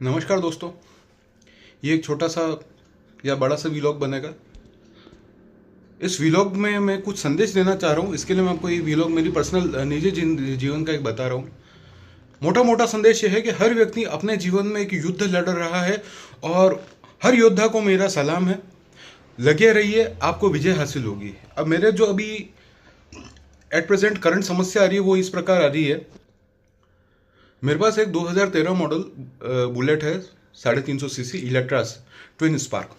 नमस्कार दोस्तों। ये एक छोटा सा या बड़ा सा व्लॉग बनेगा। इस व्लॉग में मैं कुछ संदेश देना चाह रहा हूँ। इसके लिए मैं आपको ये व्लॉग मेरी पर्सनल निजी जीवन का एक बता रहा हूँ। मोटा मोटा संदेश ये है कि हर व्यक्ति अपने जीवन में एक युद्ध लड़ रहा है और हर योद्धा को मेरा सलाम है। लगे रहिए, आपको विजय हासिल होगी। अब मेरे जो अभी एट प्रेजेंट करंट समस्या आ रही है वो इस प्रकार आ रही है। मेरे पास एक 2013 मॉडल बुलेट है, 350 सीसी इलेक्ट्रास ट्विन स्पार्क।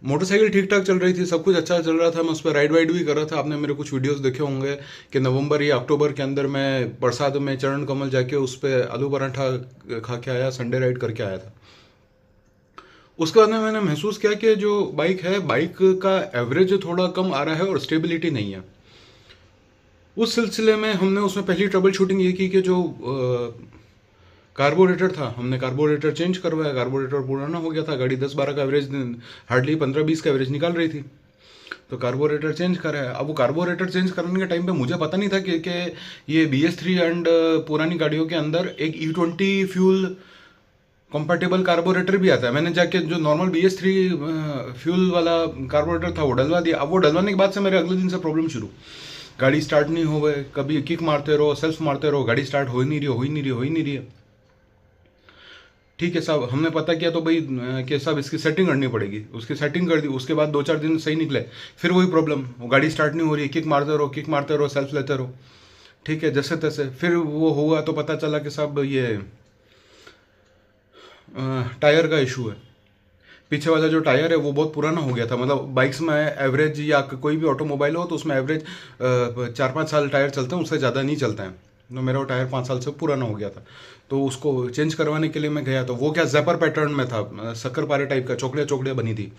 मोटरसाइकिल ठीक ठाक चल रही थी, सब कुछ अच्छा चल रहा था। मैं उस पर राइड वाइड भी कर रहा था। आपने मेरे कुछ वीडियोस देखे होंगे कि नवंबर या अक्टूबर के अंदर मैं बरसात में चरण कमल जाके उस पर आलू पराठा खा के आया, संडे राइड करके आया था। उसके बाद में मैंने महसूस किया कि जो बाइक है, बाइक का एवरेज थोड़ा कम आ रहा है और स्टेबिलिटी नहीं है। उस सिलसिले में हमने उसमें पहली ट्रबल शूटिंग ये की कि जो कार्बोरेटर था, हमने कार्बोरेटर चेंज करवाया। कार्बोरेटर पुराना हो गया था, गाड़ी 10-12 का एवरेज, हार्डली 15-20 का एवरेज निकाल रही थी। तो कार्बोरेटर चेंज कराया। अब वो कार्बोरेटर चेंज करने के टाइम पे मुझे पता नहीं था कि ये BS3 एंड पुरानी गाड़ियों के अंदर एक E20 फ्यूल कंपैटिबल कार्बोरेटर भी आता है। मैंने जाके जो नॉर्मल BS3 फ्यूल वाला कार्बोरेटर था वो डलवा दिया। अब वो डलवाने के बाद से मेरे अगले दिन से प्रॉब्लम शुरू। गाड़ी स्टार्ट नहीं हो गए, कभी किक मारते रहो, सेल्फ मारते रहो, गाड़ी स्टार्ट हो ही नहीं रही, हो ही नहीं रही, हो ही नहीं रही है। ठीक है साहब, हमने पता किया तो भाई कि साहब इसकी सेटिंग करनी पड़ेगी। उसकी सेटिंग कर दी। उसके बाद 2-4 दिन सही निकले, फिर वही प्रॉब्लम, वो गाड़ी स्टार्ट नहीं हो रही, किक मारते रहो, किक मारते रहो, सेल्फ लेते रहो। ठीक है, जैसे तैसे फिर वो हुआ तो पता चला कि साहब ये टायर का इशू है। पीछे वाला जो टायर है वो बहुत पुराना हो गया था। मतलब बाइक्स में एवरेज या कोई भी ऑटोमोबाइल हो तो उसमें एवरेज 4-5 साल टायर चलते हैं, उससे ज़्यादा नहीं चलता है। तो मेरा वो टायर 5 साल से पुराना हो गया था। तो उसको चेंज करवाने के लिए मैं गया। तो वो क्या जैपर पैटर्न में था, शक्कर पारे टाइप का, चौकड़िया चौकड़िया बनी थी।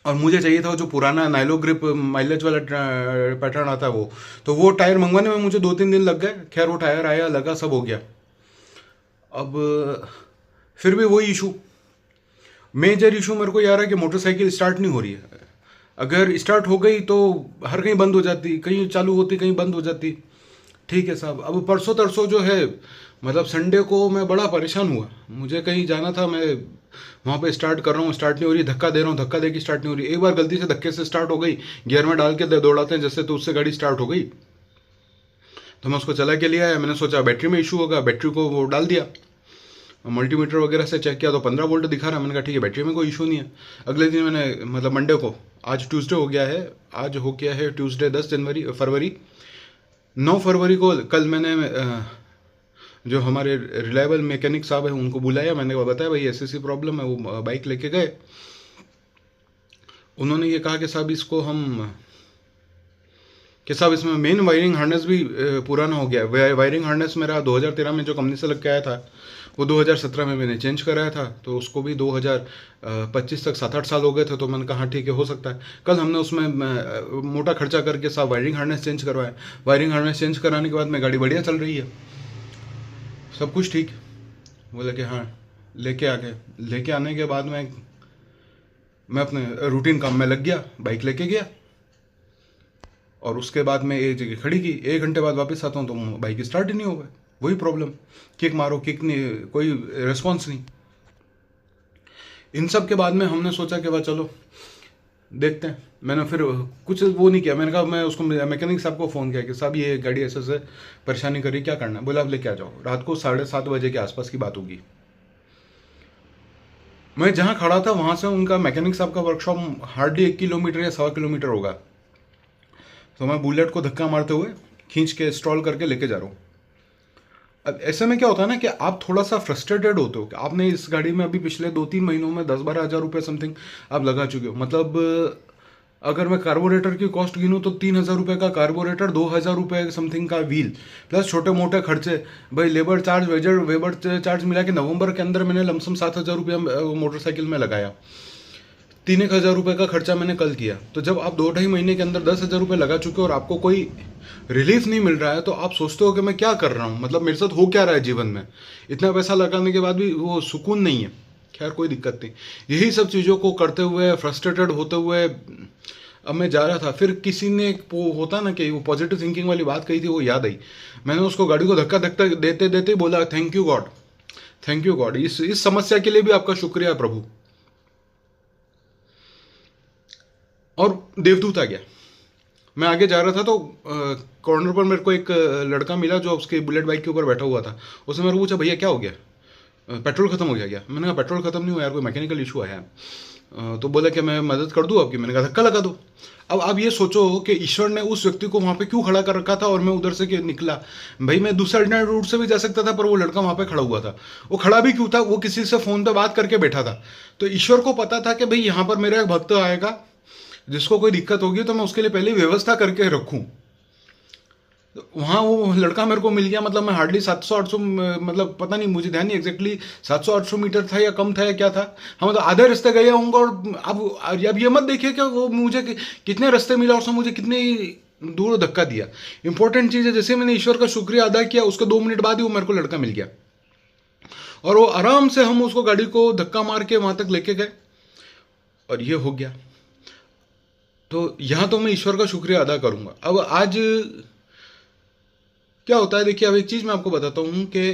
और मुझे चाहिए था जो पुराना नाइलो ग्रिप माइलेज वाला पैटर्न आता है वो। तो वो टायर मंगवाने में मुझे 2-3 दिन लग गए। खैर वो टायर आया, लगा, सब हो गया। अब फिर भी वही इशू, मेजर इशू मेरे को ये आ रहा है कि मोटरसाइकिल स्टार्ट नहीं हो रही है। अगर स्टार्ट हो गई तो हर कहीं बंद हो जाती, कहीं चालू होती, कहीं बंद हो जाती। ठीक है साहब, अब परसों तरसों जो है, मतलब संडे को मैं बड़ा परेशान हुआ। मुझे कहीं जाना था, मैं वहाँ पे स्टार्ट कर रहा हूँ, स्टार्ट नहीं हो रही, धक्का दे रहा हूँ, धक्का दे के स्टार्ट नहीं हो रही। एक बार गलती से धक्के से स्टार्ट हो गई, गियर में डाल के दौड़ाते हैं जैसे, तो उससे गाड़ी स्टार्ट हो गई। तो मैं उसको चला के लिया है। मैंने सोचा बैटरी में इशू होगा, बैटरी को वो डाल दिया, मल्टीमीटर वगैरह से चेक किया तो 15 वोल्ट दिखा रहा है। मैंने कहा ठीक है, बैटरी में कोई इशू नहीं है। अगले दिन मैंने, मतलब मंडे को, आज ट्यूसडे हो गया है, आज हो गया है ट्यूसडे 10 फरवरी। 9 फरवरी को कल मैंने जो हमारे रिलायबल मैकेनिक साहब हैं उनको बुलाया। मैंने बताया भाई ऐसी ऐसी प्रॉब्लम है। वो बाइक लेके गए। उन्होंने ये कहा कि साहब इसमें मेन वायरिंग हार्नेस भी पुराना हो गया। वायरिंग हार्नेस मेरा 2013 में जो कंपनी से लग के आया था वो 2017 में मैंने चेंज कराया था। तो उसको भी 2025 तक 7-8 साल हो गए थे। तो मैंने कहा ठीक है, हो सकता है। कल हमने उसमें मोटा खर्चा करके साहब वायरिंग हार्नेस चेंज करवाया। वायरिंग हार्नेस चेंज कराने के बाद में गाड़ी बढ़िया चल रही है, सब कुछ ठीक। बोले कि हाँ, लेके आ गए। लेके आने के बाद में मैं अपने रूटीन काम में लग गया, बाइक लेके गया और उसके बाद में एक जगह खड़ी की। 1 घंटे बाद वापस आता हूँ तो बाइक स्टार्ट ही नहीं हो गई। वही प्रॉब्लम, किक मारो, किक नहीं, कोई रिस्पॉन्स नहीं। इन सब के बाद में हमने सोचा कि वाह चलो देखते हैं। मैंने फिर कुछ वो नहीं किया। मैंने कहा, मैं उसको मैकेनिक साहब को फ़ोन किया कि साहब ये गाड़ी ऐसे ऐसे परेशानी कर रही, क्या करना है। बोला आप लेके आ जाओ। रात को 7:30 बजे के आसपास की बात होगी। मैं जहाँ खड़ा था वहाँ से उनका मैकेनिक साहब का वर्कशॉप हार्डली 1 किलोमीटर या 1.25 किलोमीटर होगा। तो मैं बुलेट को धक्का मारते हुए खींच के स्टॉल करके लेके जा रहा हूँ। अब ऐसे में क्या होता है ना कि आप थोड़ा सा फ्रस्ट्रेटेड होते हो कि आपने इस गाड़ी में अभी पिछले 2-3 महीनों में 10-12 हज़ार रुपये समथिंग आप लगा चुके हो। मतलब अगर मैं कार्बोरेटर की कॉस्ट गिनूँ तो 3,000 रुपये का कार्बोरेटर, 2,000 रुपये समथिंग का व्हील, प्लस छोटे मोटे खर्चे, भाई लेबर चार्ज, वेबर चार्ज मिला के नवंबर के अंदर मैंने लमसम 7,000 रुपया मोटरसाइकिल में लगाया। 3-1 हज़ार रुपये का खर्चा मैंने कल किया। तो जब आप 2-2.5 महीने के अंदर 10,000 रुपये लगा चुके हो और आपको कोई रिलीफ नहीं मिल रहा है तो आप सोचते हो कि मैं क्या कर रहा हूँ, मतलब मेरे साथ हो क्या रहा है जीवन में। इतना पैसा लगाने के बाद भी वो सुकून नहीं है। खैर कोई दिक्कत नहीं। यही सब चीज़ों को करते हुए, फ्रस्ट्रेटेड होते हुए अब मैं जा रहा था। फिर किसी ने वो होता ना कि वो पॉजिटिव थिंकिंग वाली बात कही थी, वो याद आई। मैंने उसको गाड़ी को धक्का धक्का देते देते बोला thank you God, thank you God, इस समस्या के लिए भी आपका शुक्रिया प्रभु। और देवदूत आ गया। मैं आगे जा रहा था तो कॉर्नर पर मेरे को एक लड़का मिला जो उसके बुलेट बाइक के ऊपर बैठा हुआ था। उसने मेरे को पूछा, भैया क्या हो गया, पेट्रोल खत्म हो गया क्या? मैंने कहा पेट्रोल खत्म नहीं हुआ यार, कोई मैकेनिकल इशू आया है। तो बोला कि मैं मदद कर दूँ आपकी? मैंने कहा धक्का लगा दो। अब आप ये सोचो कि ईश्वर ने उस व्यक्ति को वहाँ पे क्यों खड़ा कर रखा था और मैं उधर से निकला। भाई मैं दूसरे अल्टरनेट रूट से भी जा सकता था, पर वो लड़का वहाँ पे खड़ा हुआ था। वो खड़ा भी क्यों था? वो किसी से फ़ोन पे बात करके बैठा था। तो ईश्वर को पता था कि भाई यहाँ पर मेरा एक भक्त आएगा जिसको कोई दिक्कत होगी, तो मैं उसके लिए पहले व्यवस्था करके रखूँ। वहाँ वो लड़का मेरे को मिल गया। मतलब मैं हार्डली 700-800, मतलब पता नहीं, मुझे ध्यान नहीं एग्जैक्टली 700-800 मीटर था या कम था या क्या था। हाँ मतलब आधे रास्ते गए होंगे। और अब ये मत देखिए कि वो मुझे कितने रास्ते मिला और उसने मुझे कितने दूर धक्का दिया। इंपॉर्टेंट चीज़ है, जैसे मैंने ईश्वर का शुक्रिया अदा किया, उसके 2 मिनट बाद ही वो मेरे को लड़का मिल गया और वो आराम से हम उसको गाड़ी को धक्का मार के वहाँ तक लेके गए और ये हो गया। तो यहाँ तो मैं ईश्वर का शुक्रिया अदा करूँगा। अब आज क्या होता है, देखिए अब एक चीज़ मैं आपको बताता हूँ कि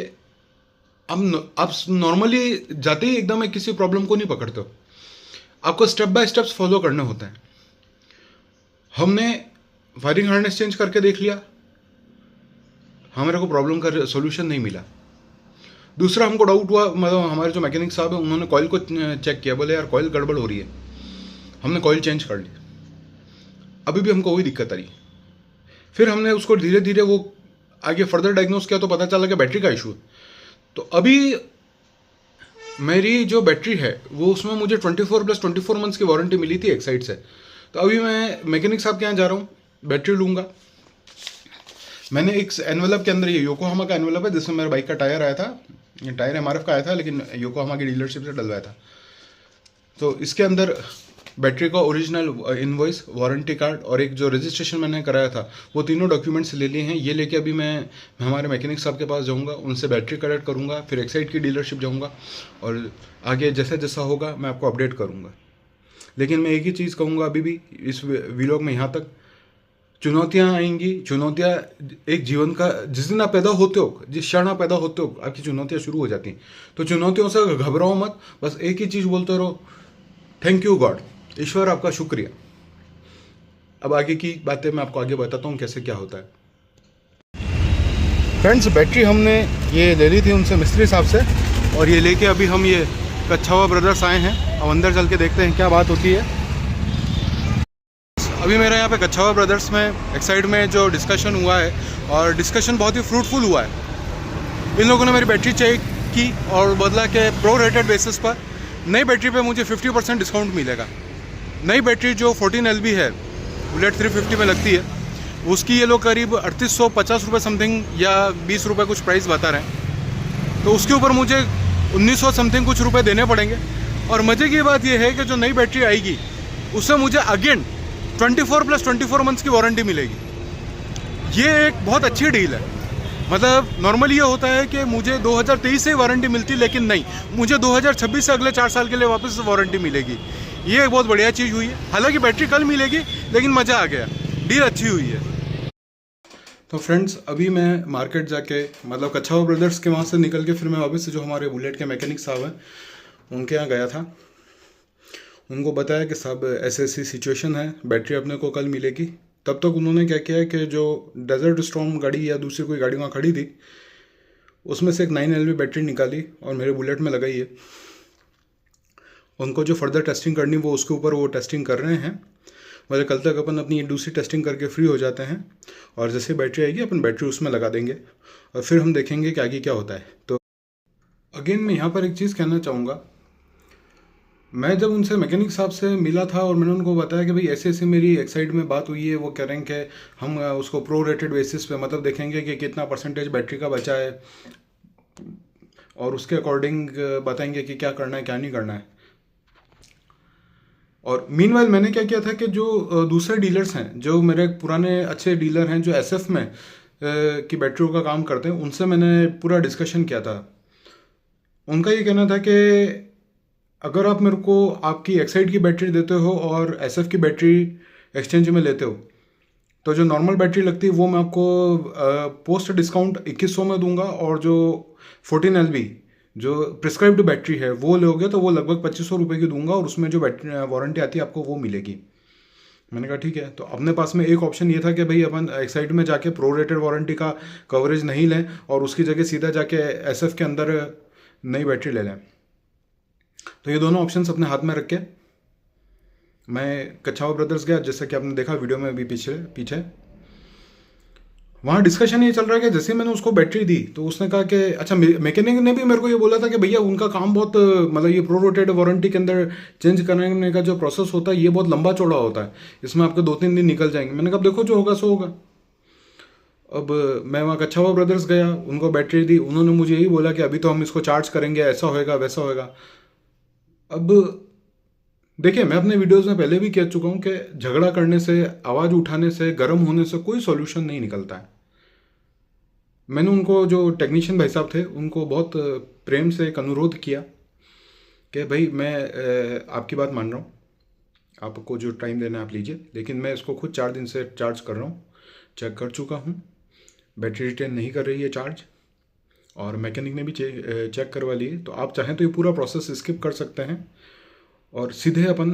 आप नॉर्मली जाते ही एकदम किसी प्रॉब्लम को नहीं पकड़ते हो, आपको स्टेप बाय स्टेप्स फॉलो करने होते हैं। हमने वायरिंग हार्नेस चेंज करके देख लिया, हमारे को प्रॉब्लम का सोल्यूशन नहीं मिला। दूसरा हमको डाउट हुआ, मतलब हमारे जो मैकेनिक साहब हैं उन्होंने कॉइल को चेक किया, बोले यार कॉइल गड़बड़ हो रही है। हमने कॉइल चेंज कर ली, अभी भी हमको वही दिक्कत आ रही। फिर हमने उसको धीरे धीरे वो आगे फर्दर डायग्नोस किया तो पता चला कि बैटरी का इशू है। तो अभी मेरी जो बैटरी है वो, उसमें मुझे 24+24 मंथ्स की वारंटी मिली थी एक साइड से। तो अभी मैं मैकेनिक साहब के यहाँ जा रहा हूँ, बैटरी लूँगा। मैंने एक एनवेलप के अंदर, ये योकोहामा का एनवेलप है जिसमें मेरे बाइक का टायर आया था। ये टायर MRF का आया था लेकिन योकोहामा की डीलरशिप से डलवाया था। तो इसके अंदर बैटरी का ओरिजिनल इनवॉइस, वारंटी कार्ड और एक जो रजिस्ट्रेशन मैंने कराया था, वो तीनों डॉक्यूमेंट्स ले लिए हैं। ये लेके अभी मैं हमारे मैकेनिक साहब के पास जाऊंगा, उनसे बैटरी कलेक्ट करूंगा, फिर एक्साइड की डीलरशिप जाऊंगा और आगे जैसा जैसा होगा मैं आपको अपडेट करूंगा। लेकिन मैं एक ही चीज़ कहूँगा अभी भी इस व्लॉग में, यहाँ तक चुनौतियाँ आएंगी। चुनौतियाँ एक जीवन का, जिस दिन आप पैदा होते हो, जिस क्षण आप पैदा होते हो, आपकी चुनौतियाँ शुरू हो जाती हैं। तो चुनौतियों से घबराओ मत, बस एक ही चीज़ बोलते रहो, थैंक यू गॉड, ईश्वर आपका शुक्रिया। अब आगे की बातें मैं आपको आगे बताता हूँ कैसे क्या होता है। फ्रेंड्स, बैटरी हमने ये ले ली थी उनसे, मिस्त्री साहब से, और ये लेके अभी हम ये कच्छावा ब्रदर्स आए हैं। अब अंदर चल के देखते हैं क्या बात होती है। अभी मेरे यहाँ पे कच्छावा ब्रदर्स में एक साइड में जो डिस्कशन हुआ है, और डिस्कशन बहुत ही फ्रूटफुल हुआ है। इन लोगों ने मेरी बैटरी चेक की और बदला के प्रो रेटेड बेसिस पर नई बैटरी पे मुझे 50% डिस्काउंट मिलेगा। नई बैटरी जो 14 LB है, बुलेट 350 में लगती है, उसकी ये लोग करीब 3850 रुपये समथिंग या 20 रुपये कुछ प्राइस बता रहे हैं। तो उसके ऊपर मुझे 1900 समथिंग कुछ रुपए देने पड़ेंगे। और मज़े की बात यह है कि जो नई बैटरी आएगी उससे मुझे अगेन 24+24 मंथ्स की वारंटी मिलेगी। ये एक बहुत अच्छी डील है। मतलब नॉर्मली ये होता है कि मुझे 2023 से ही वारंटी मिलती, लेकिन नहीं, मुझे 2026 से अगले 4 साल के लिए वापस वारंटी मिलेगी। ये एक बहुत बढ़िया चीज़ हुई है। हालांकि बैटरी कल मिलेगी, लेकिन मज़ा आ गया, डील अच्छी हुई है। तो फ्रेंड्स, अभी मैं मार्केट जाके, मतलब कच्छावा ब्रदर्स के वहाँ से निकल के फिर मैं वापस से जो हमारे बुलेट के मैकेनिक साहब हैं उनके यहाँ गया था। उनको बताया कि साहब ऐसी ऐसी सिचुएशन है, बैटरी अपने को कल मिलेगी। तब तक उन्होंने क्या किया कि जो डेजर्ट स्टॉर्म गाड़ी या दूसरी कोई गाड़ी वहाँ खड़ी थी, उसमें से एक 9 LB बैटरी निकाली और मेरे बुलेट में लगाई है। उनको जो फर्दर टेस्टिंग करनी वो उसके ऊपर वो टेस्टिंग कर रहे हैं। मतलब कल तक अपन अपनी दूसरी टेस्टिंग करके फ्री हो जाते हैं, और जैसे बैटरी आएगी अपन बैटरी उसमें लगा देंगे और फिर हम देखेंगे कि आगे क्या होता है। तो अगेन मैं यहाँ पर एक चीज़ कहना चाहूँगा, मैं जब उनसे मैकेनिक साहब से मिला था और मैंने उनको बताया कि भाई ऐसे ऐसे मेरी एक साइड में बात हुई है, वो कह रहे हैं कि हम उसको प्रो रेटेड बेसिस पे मतलब देखेंगे कि कितना परसेंटेज बैटरी का बचा है और उसके अकॉर्डिंग बताएंगे कि क्या करना है क्या नहीं करना है। और मीनवाइल मैंने क्या किया था कि जो दूसरे डीलर्स हैं, जो मेरे पुराने अच्छे डीलर हैं जो SF में की बैटरियों का काम करते हैं, उनसे मैंने पूरा डिस्कशन किया था। उनका ये कहना था कि अगर आप मेरे को आपकी एक्साइड की बैटरी देते हो और SF की बैटरी एक्सचेंज में लेते हो, तो जो नॉर्मल बैटरी लगती है वो मैं आपको पोस्ट डिस्काउंट 2100 में दूंगा, और जो 14 LB जो प्रिस्क्राइब्ड बैटरी है वो लोगे तो वो लगभग 2500 रुपये की दूंगा और उसमें जो बैटरी वारंटी आती है आपको वो मिलेगी। मैंने कहा ठीक है। तो अपने पास में एक ऑप्शन ये था कि भाई अपन एक्साइड में जाके प्रो रेटेड वारंटी का कवरेज नहीं लें और उसकी जगह सीधा जाके एसएफ के अंदर नई बैटरी ले लें। तो ये दोनों ऑप्शंस अपने हाथ में रख के मैं कच्छावा ब्रदर्स गया, जैसा कि आपने देखा वीडियो में अभी पीछे वहाँ डिस्कशन ये चल रहा है कि जैसे मैंने उसको बैटरी दी तो उसने कहा कि अच्छा, मैकेनिक ने भी मेरे को ये बोला था कि भैया उनका काम बहुत मतलब ये प्रो रोटेड वारंटी के अंदर चेंज करने का जो प्रोसेस होता है ये बहुत लंबा चौड़ा होता है, इसमें आपके 2-3 दिन निकल जाएंगे। मैंने कहा देखो जो होगा सो होगा। अब मैं वहाँ कच्छावा ब्रदर्स गया, उनको बैटरी दी, उन्होंने मुझे यही बोला कि अभी तो हम इसको चार्ज करेंगे, ऐसा होएगा वैसा होएगा। अब देखिए, मैं अपने वीडियोज़ में पहले भी कह चुका हूँ कि झगड़ा करने से, आवाज़ उठाने से, गर्म होने से कोई सॉल्यूशन नहीं निकलता है। मैंने उनको, जो टेक्नीशियन भाई साहब थे, उनको बहुत प्रेम से एक अनुरोध किया कि भाई मैं आपकी बात मान रहा हूँ, आपको जो टाइम देना है आप लीजिए, लेकिन मैं इसको खुद 4 दिन से चार्ज कर रहा हूँ, चेक कर चुका हूँ, बैटरी रिटेन नहीं कर रही है चार्ज, और मैकेनिक ने भी चेक करवा ली। तो आप चाहें तो ये पूरा प्रोसेस स्किप कर सकते हैं और सीधे अपन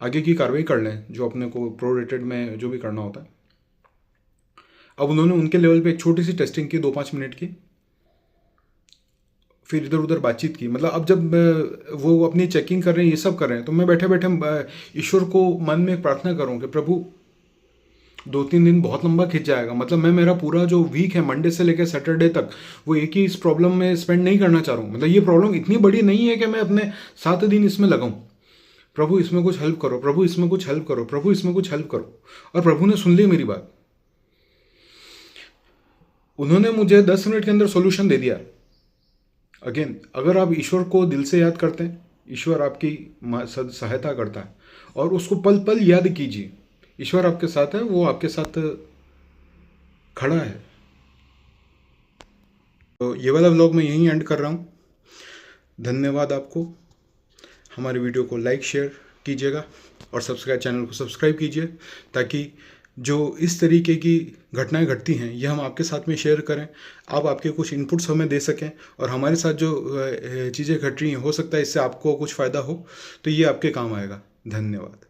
आगे की कार्रवाई कर लें जो अपने को प्रो रेटेड में जो भी करना होता है। अब उन्होंने उनके लेवल पे एक छोटी सी टेस्टिंग की 2-5 मिनट की, फिर इधर उधर बातचीत की। मतलब अब जब वो अपनी चेकिंग कर रहे हैं, ये सब कर रहे हैं, तो मैं बैठे बैठे ईश्वर को मन में एक प्रार्थना करूँ कि प्रभु 2-3 दिन बहुत लंबा खिंच जाएगा। मतलब मैं मेरा पूरा जो वीक है मंडे से लेकर सैटरडे तक वो एक ही इस प्रॉब्लम में स्पेंड नहीं करना चाह रहा हूँ। मतलब ये प्रॉब्लम इतनी बड़ी नहीं है कि मैं अपने 7 दिन इसमें लगाऊं। प्रभु इसमें कुछ हेल्प करो, प्रभु इसमें कुछ हेल्प करो, प्रभु इसमें कुछ हेल्प करो। और प्रभु ने सुन ली मेरी बात, उन्होंने मुझे 10 मिनट के अंदर सॉल्यूशन दे दिया। अगेन, अगर आप ईश्वर को दिल से याद करते हैं, ईश्वर आपकी सहायता करता है, और उसको पल पल याद कीजिए, ईश्वर आपके साथ है, वो आपके साथ खड़ा है। तो ये वाला व्लॉग मैं यहीं एंड कर रहा हूँ। धन्यवाद आपको। हमारे वीडियो को लाइक शेयर कीजिएगा और चैनल को सब्सक्राइब कीजिए, ताकि जो इस तरीके की घटनाएं घटती हैं ये हम आपके साथ में शेयर करें, आप आपके कुछ इनपुट्स हमें दे सकें, और हमारे साथ जो चीज़ें घट रही हैं हो सकता है इससे आपको कुछ फ़ायदा हो, तो ये आपके काम आएगा। धन्यवाद।